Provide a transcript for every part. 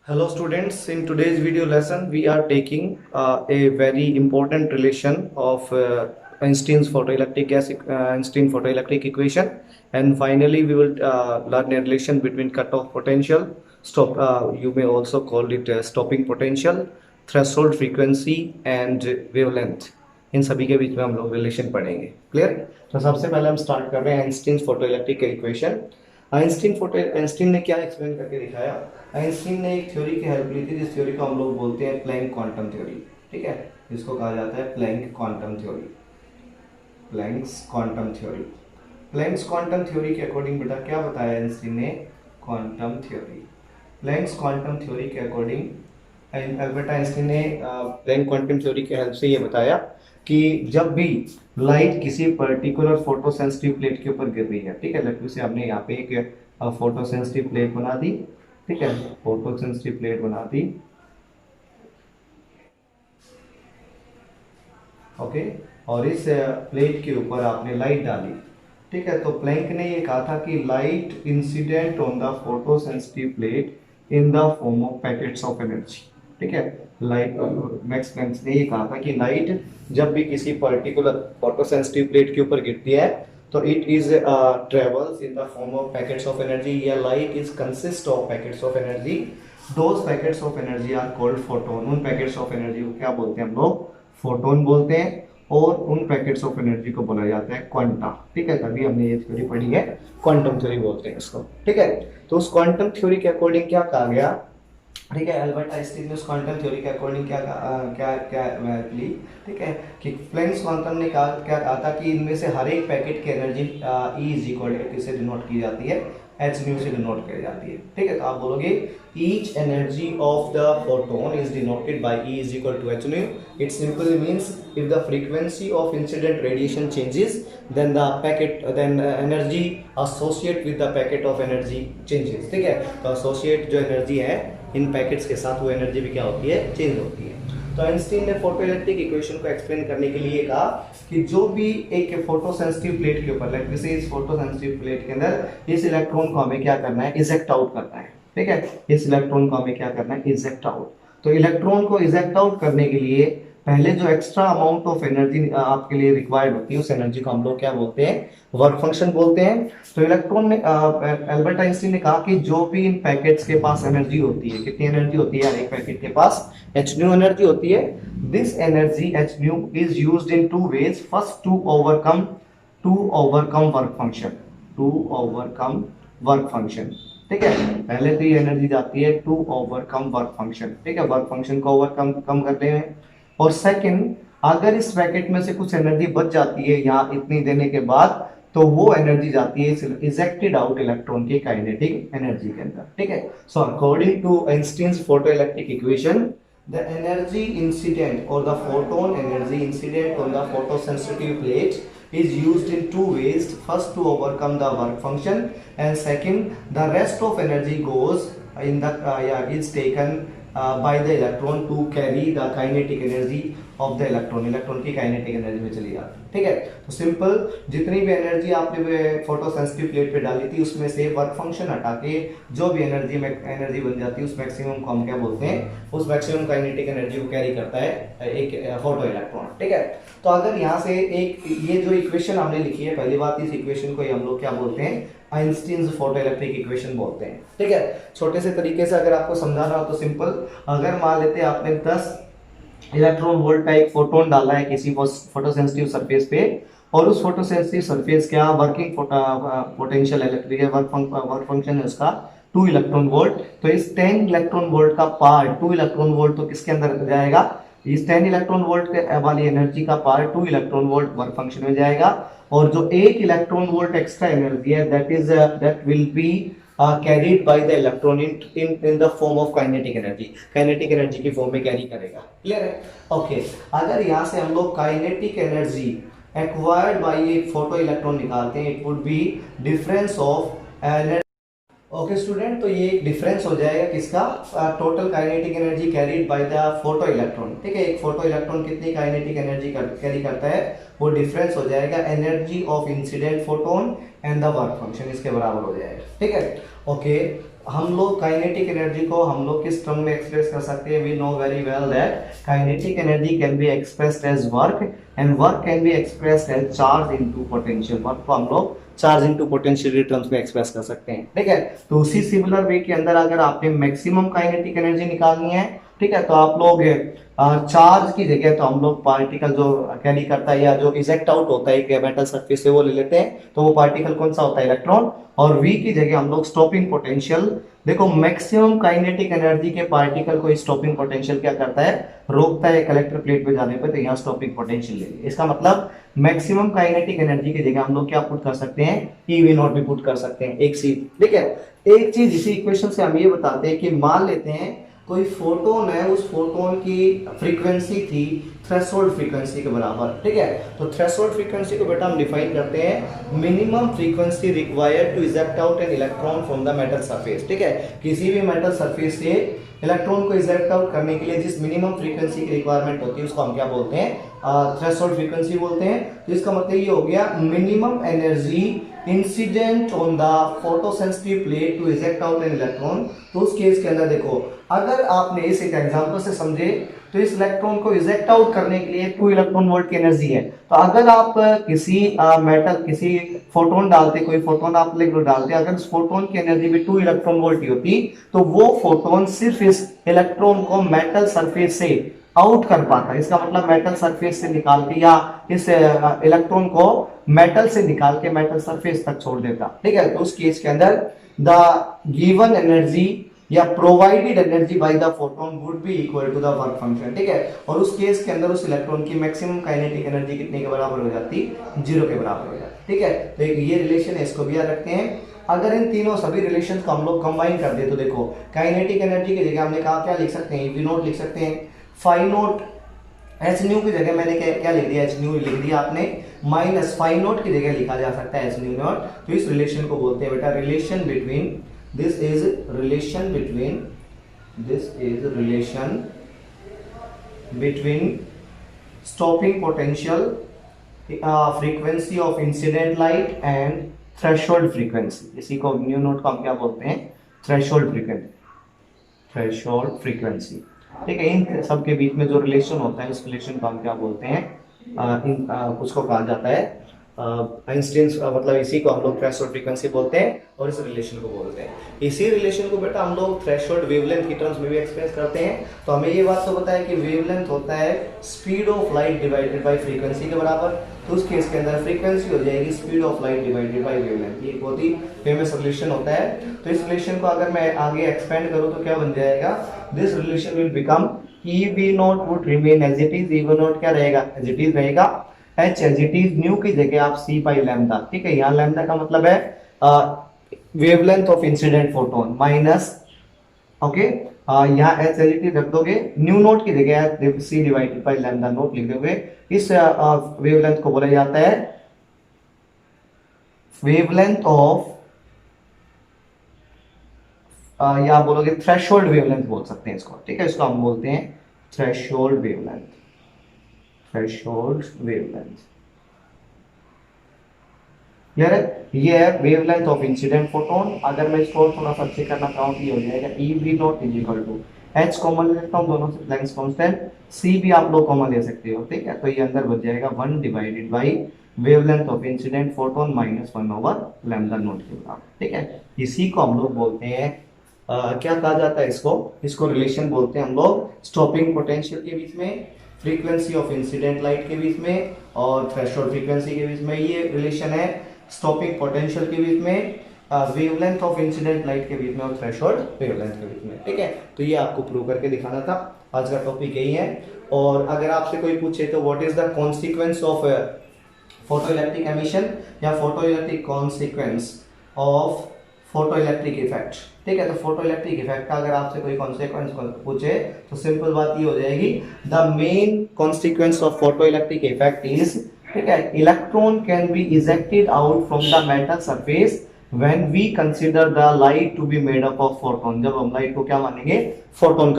Hello students, in today's video lesson we are taking a very important relation of Einstein's photoelectric Einstein photoelectric equation, and finally we will learn a relation between cutoff potential, you may also call it stopping potential, threshold frequency and wavelength. इन सभी के बीच में हम लोग relation पढ़ेंगे। Clear? तो सबसे पहले हम स्टार्ट कर रहे हैं आइंस्टीन फोटोइलेक्ट्रिक इक्वेशन। आइंस्टीन ने क्या एक्सप्लेन करके दिखाया? आइंस्टीन ने एक थ्योरी की हेल्प ली थी, जिस थ्योरी को हम लोग बोलते हैं प्लैंक क्वांटम थ्योरी। ठीक है, जिसको कहा जाता है Planck quantum theory. Planck's quantum theory, Planck's quantum theory के अकॉर्डिंग बेटा क्या बताया आइंस्टीन ने? Quantum theory, Planck's quantum theory के अकॉर्डिंग अल्बर्ट आइंस्टीन ने प्लैंक क्वांटम थ्योरी की हेल्प से ये बताया कि जब भी लाइट किसी पर्टिकुलर फोटो सेंसिटिव प्लेट के ऊपर गिर रही है, ठीक है, लकड़ी से हमने यहाँ पे एक फोटो सेंसिटिव प्लेट बना दी, ठीक है, फोटो सेंसिटिव प्लेट बना दी, ओके, और इस प्लेट के ऊपर आपने लाइट डाली, ठीक है। तो प्लैंक ने ये कहा था कि light incident on the photo sensitive plate in the form of packets of energy, ठीक है। लाइट मैक्स प्लैंक ने ये कहा था कि लाइट जब भी किसी पर्टिकुलर फोटो सेंसिटिव प्लेट के ऊपर गिरती है तो it is travels in the form of packets of energy, या light is consist of packets of energy. Those packets of energy are called photon. उन पैकेट्स ऑफ एनर्जी को क्या बोलते हैं हम लोग? फोटोन बोलते हैं, और उन पैकेट्स ऑफ एनर्जी को बोला जाता है क्वांटा, ठीक है। तभी हमने ये थ्योरी पढ़ी है, क्वांटम थ्योरी बोलते हैं इसको, ठीक है। तो उस क्वांटम थ्योरी के अकॉर्डिंग क्या कहा गया, ठीक है, अल्बर्ट आइंस्टीन ने उस क्वांटम थ्योरी के अकॉर्डिंग क्या ली, ठीक है, कि प्लैंक्स क्वांटम ने क्या कहा था कि इनमें से हर एक पैकेट की energy E is equal to किससे डिनोट की जाती है? एच न्यू से डिनोट की जाती है, ठीक है। तो आप बोलोगे each energy of the photon is denoted by E is equal to h nu. It simply means if the frequency of incident radiation changes then energy associate with the packet of energy changes, ठीक है। तो associate जो energy है इन packets के साथ, वो energy भी क्या होती है? चेंज होती है। तो आइंस्टीन ने फोटोइलेक्ट्रिक इक्वेशन को एक्सप्लेन करने के लिए कहा कि जो भी एक फोटो सेंसिटिव प्लेट के ऊपर, लाइक जैसे इस फोटो सेंसिटिव प्लेट के अंदर इस इलेक्ट्रॉन को हमें क्या करना है? इजेक्ट आउट करना है, ठीक है। इस इलेक्ट्रॉन को हमें क्या करना है? Eject out. तो इलेक्ट्रॉन को इजेक्ट आउट करने के लिए पहले जो एक्स्ट्रा अमाउंट ऑफ एनर्जी आपके लिए रिक्वायर्ड होती है, उस एनर्जी को हम लोग क्या बोलते हैं? वर्क फंक्शन बोलते हैं। तो इलेक्ट्रॉन ने अल्बर्ट आइंस्टीन ने कहा कि जो भी इन पैकेट्स के पास एनर्जी होती है, कितनी एनर्जी होती है? हर एक पैकेट के पास एच न्यू एनर्जी होती है। This energy h nu is used in two ways. First to overcome work function, to overcome work function, ठीक है। पहले तो ये एनर्जी जाती है टू ओवरकम वर्क फंक्शन, ठीक है, वर्क फंक्शन को ओवरकम कम करते हैं। और सेकंड, अगर इस पैकेट में से कुछ एनर्जी बच जाती है यहाँ इतनी देने के बाद, तो वो एनर्जी जाती है इजेक्टेड आउट इलेक्ट्रॉन की काइनेटिक एनर्जी के अंदर, ठीक है। So according to Einstein's photoelectric equation, the energy incident or the photon energy incident on the photosensitive plate is used in two ways. First, to overcome the work function, and second, the rest of energy goes in the is taken by the electron to carry the kinetic energy of the electron. Electron की kinetic energy में चली जाती है, ठीक है। तो simple, जितनी भी एनर्जी आपने फोटो सेंसिटिव प्लेट पे डाली थी, उसमें से वर्क फंक्शन हटा के जो भी एनर्जी बन जाती है, उस मैक्सिमम को हम क्या बोलते हैं? उस मैक्सिमम काइनेटिक एनर्जी को कैरी करता है एक फोटो इलेक्ट्रॉन, ठीक है। तो अगर यहाँ से एक ये जो इक्वेशन हमने लिखी है, पहली बात, इस इक्वेशन को हम लोग क्या बोलते हैं? आइंस्टीन्स फोटोइलेक्ट्रिक इक्वेशन बोलते हैं, ठीक है। छोटे से तरीके से अगर आपको समझाना हो तो सिंपल, अगर मान लेते हैं आपने 10 इलेक्ट्रॉन वोल्ट का एक फोटोन डाला है किसी फोटोसेंसिटिव सरफेस पे, और उस फोटोसेंसिटिव सरफेस क्या working potential electric work function है उसका 2 इलेक्ट्रॉन वोल्ट। तो इस 10 इलेक्ट्रॉन वोल्ट का पार्ट 2 इलेक्ट्रॉन वोल्ट तो किसके अंदर जाएगा? इस 10 इलेक्ट्रॉन वोल्ट वाली एनर्जी का part 2 electron volt work function में जाएगा, और जो 1 इलेक्ट्रॉन वोल्ट एक्स्ट्रा एनर्जी है that will be carried by the electron in the form of kinetic energy की फॉर्म में कैरी करेगा। क्लियर है? ओके, अगर यहाँ से हम लोग काइनेटिक एनर्जी एक्वायर्ड बाय एक फोटो इलेक्ट्रॉन निकालते हैं, it would be difference of energy. Okay student, तो ये एक डिफरेंस हो जाएगा किसका? Total kinetic energy carried by the photo electron, ठीक है। एक फोटो इलेक्ट्रॉन कितनी काइनेटिक एनर्जी कैरी करता है, वो डिफरेंस हो जाएगा energy of incident photon and the work function, इसके बराबर हो जाएगा, ठीक है। ओके, हम लोग काइनेटिक एनर्जी को हम लोग किस टर्म में एक्सप्रेस कर सकते हैं? We know very well that kinetic energy can be expressed as work and work can be expressed as charge into potential. Work को हम लोग चार्ज इनटू पोटेंशियल टर्म्स में एक्सप्रेस कर सकते हैं, ठीक है। तो उसी सिमिलर वे के अंदर अगर आपने मैक्सिमम काइनेटिक एनर्जी निकालनी है, ठीक है, तो आप लोग चार्ज की जगह तो हम लोग पार्टिकल जो कैरी करता है या जो इजेक्ट आउट होता है एक मेटल सरफेस से वो ले लेते हैं, तो वो पार्टिकल कौन सा होता है? इलेक्ट्रॉन। और v की जगह हम लोग स्टॉपिंग पोटेंशियल, देखो मैक्सिमम काइनेटिक एनर्जी के पार्टिकल को स्टॉपिंग पोटेंशियल क्या करता है? रोकता है कलेक्टर प्लेट पे जाने पर, तो यहाँ स्टॉपिंग पोटेंशियल ले लिया। इसका मतलब मैक्सिमम काइनेटिक एनर्जी की जगह हम लोग क्या पुट कर सकते हैं? ई वी नॉट भी पुट कर सकते हैं। एक चीज, ठीक है, एक चीज इसी इक्वेशन से हम ये बताते हैं कि मान लेते हैं कोई फोटोन है, उस फोटोन की फ्रीक्वेंसी थी थ्रेशोल्ड फ्रीक्वेंसी के बराबर, ठीक है। तो थ्रेशोल्ड फ्रीक्वेंसी को बेटा हम डिफाइन करते हैं minimum frequency required to eject out an electron from the metal surface, ठीक है। किसी भी मेटल सरफेस से इलेक्ट्रॉन को इजेक्ट आउट करने के लिए जिस मिनिमम फ्रीक्वेंसी की रिक्वायरमेंट होती है उसको हम क्या बोलते हैं? थ्रेशोल्ड फ्रीक्वेंसी बोलते हैं। तो इसका मतलब ये हो गया minimum energy incident on the photosensitive plate to eject out an electron. तो उस केस के अंदर देखो, अगर आपने इस एक एग्जांपल से समझे तो इस इलेक्ट्रॉन को इजेक्ट आउट करने के लिए 2 इलेक्ट्रॉन वोल्ट की एनर्जी है। तो अगर आप किसी मेटल किसी फोटोन डालते, कोई फोटोन आप डालते, अगर उस फोटोन की एनर्जी भी 2 इलेक्ट्रॉन वोल्ट की होती तो वो फोटोन सिर्फ इस इलेक्ट्रॉन को मेटल सरफेस से आउट कर पाता है। इसका मतलब मेटल सरफेस से निकाल के या इस इलेक्ट्रॉन को मेटल से निकाल के मेटल सरफेस तक छोड़ देता, ठीक है। तो उस केस के अंदर द गिवन एनर्जी या provided energy by the photon would be equal to the work function, ठीक है। और उस केस के अंदर उस इलेक्ट्रॉन की मैक्सिमम काइनेटिक एनर्जी कितने के बराबर हो जाती? 0 के बराबर हो जाती, ठीक है। तो एक ये रिलेशन है, इसको भी याद रखते हैं। अगर इन तीनों सभी रिलेशंस को हम लोग कंबाइन कर दे तो देखो काइनेटिक एनर्जी की जगह हमने कहा क्या लिख सकते हैं? वी नॉट लिख सकते हैं। फाई नॉट एच न्यू की जगह मैंने क्या लिख दिया? एच न्यू लिख दिया आपने, माइनस फाई नॉट की जगह लिखा जा सकता है एच न्यू नॉट। तो इस रिलेशन को बोलते हैं बेटा relation between, this is relation between stopping potential frequency of incident light and threshold frequency. इसी को न्यू नोट को हम क्या बोलते हैं? थ्रेशोल्ड फ्रीक्वेंसी, ठीक है। इन सब के बीच में जो रिलेशन होता है उस रिलेशन को हम क्या बोलते हैं? उसको कहा जाता है इंस्टेंस, मतलब इसी को हम लोग थ्रेशोल्ड फ्रीक्वेंसी बोलते हैं और इस रिलेशन को बोलते हैं। इसी रिलेशन को बेटा हम लोग थ्रेशोल्ड वेवलेंथ की टर्म्स में भी एक्सप्रेस करते हैं। तो हमें ये बात तो पता है कि वेवलेंथ होता है speed of light divided by frequency के बराबर। तो उस केस के अंदर फ्रीक्वेंसी हो जाएगी speed of light divided by wavelength. ये बहुत ही फेमस रिलेशन होता है। तो इस रिलेशन को अगर मैं आगे एक्सपेंड करूं तो क्या बन जाएगा? This relation will become E V nought would remain as it is. E V nought क्या रहेगा? एज इट इज रहेगा। H as it is, nu की जगह आप सी बाई लैम्डा, ठीक है। यहाँ लैम्डा का मतलब है wavelength of incident photon minus, okay, यहाँ एच एज इट इज रख दोगे, न्यू नोट की जगह c divided by lambda nought लिख दोगे। इस वेवलेंथ को बोला जाता है वेवलेंथ ऑफ, या बोलोगे थ्रेशोल्ड वेवलेंथ बोल सकते हैं इसको, ठीक है। इसको हम बोलते हैं threshold wavelength, threshold wavelength, clear है। ये है वेवलेंथ ऑफ इंसिडेंट फोटोन। अगर मैं इसको थोड़ा सा अच्छे करना चाहूँ तो ये हो जाएगा E V nought is equal to h common ले लेता हूँ दोनों से, प्लैंक्स कांस्टेंट, सी भी आप लोग कॉमन ले सकते हो, ठीक है। तो ये अंदर बच जाएगा 1 divided by wavelength of incident photon minus 1 over lambda naught के बराबर, ठीक है। इसी को हम लोग बोलते हैं क्या कहा जाता है इसको रिलेशन बोलते हैं हम लोग स्टॉपिंग पोटेंशियल के बीच में, फ्रीक्वेंसी ऑफ इंसिडेंट लाइट के बीच में और थ्रेशोल्ड फ्रीक्वेंसी के बीच में। ये रिलेशन है स्टॉपिंग पोटेंशियल के बीच में, वेवलेंथ ऑफ इंसिडेंट लाइट के बीच में और थ्रेशोल्ड वेवलेंथ के बीच में, ठीक है। तो ये आपको प्रूव करके दिखाना था। आज का टॉपिक यही है। और अगर आपसे कोई पूछे तो what is the consequence of photoelectric emission या photoelectric consequence of photoelectric effect, ठीक है। तो फोटोइलेक्ट्रिक इफेक्ट का अगर आपसे कोई कॉन्सिक्वेंस पूछे तो सिंपल बात ये हो जाएगी, the main consequence of photoelectric effect is, ठीक है, electron can be ejected out from the metal surface when we consider the light to be made up of photon. जब हम लाइट को क्या मानेंगे? फोटोन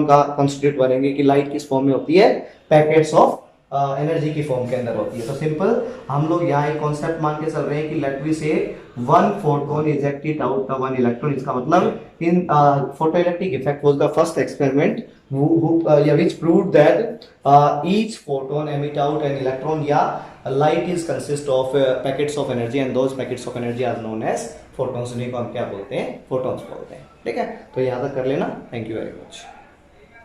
का कॉन्स्टिट्यूट मानेंगे कि लाइट किस फॉर्म में होती है? पैकेट्स ऑफ एनर्जी की फॉर्म के अंदर होती है। तो सिंपल हम लोग यहाँ एक कॉन्सेप्ट मान के चल रहे हैं कि लेट वी से one photon ejected out the one electron. इसका मतलब इन photoelectric effect was the first experiment which proved that each photon emit out an electron या light is consist of packets of energy and those packets of energy are known as photons। उन्हीं को हम क्या बोलते हैं, photons बोलते हैं। ठीक है, तो यहाँ तक कर लेना। Thank you very much.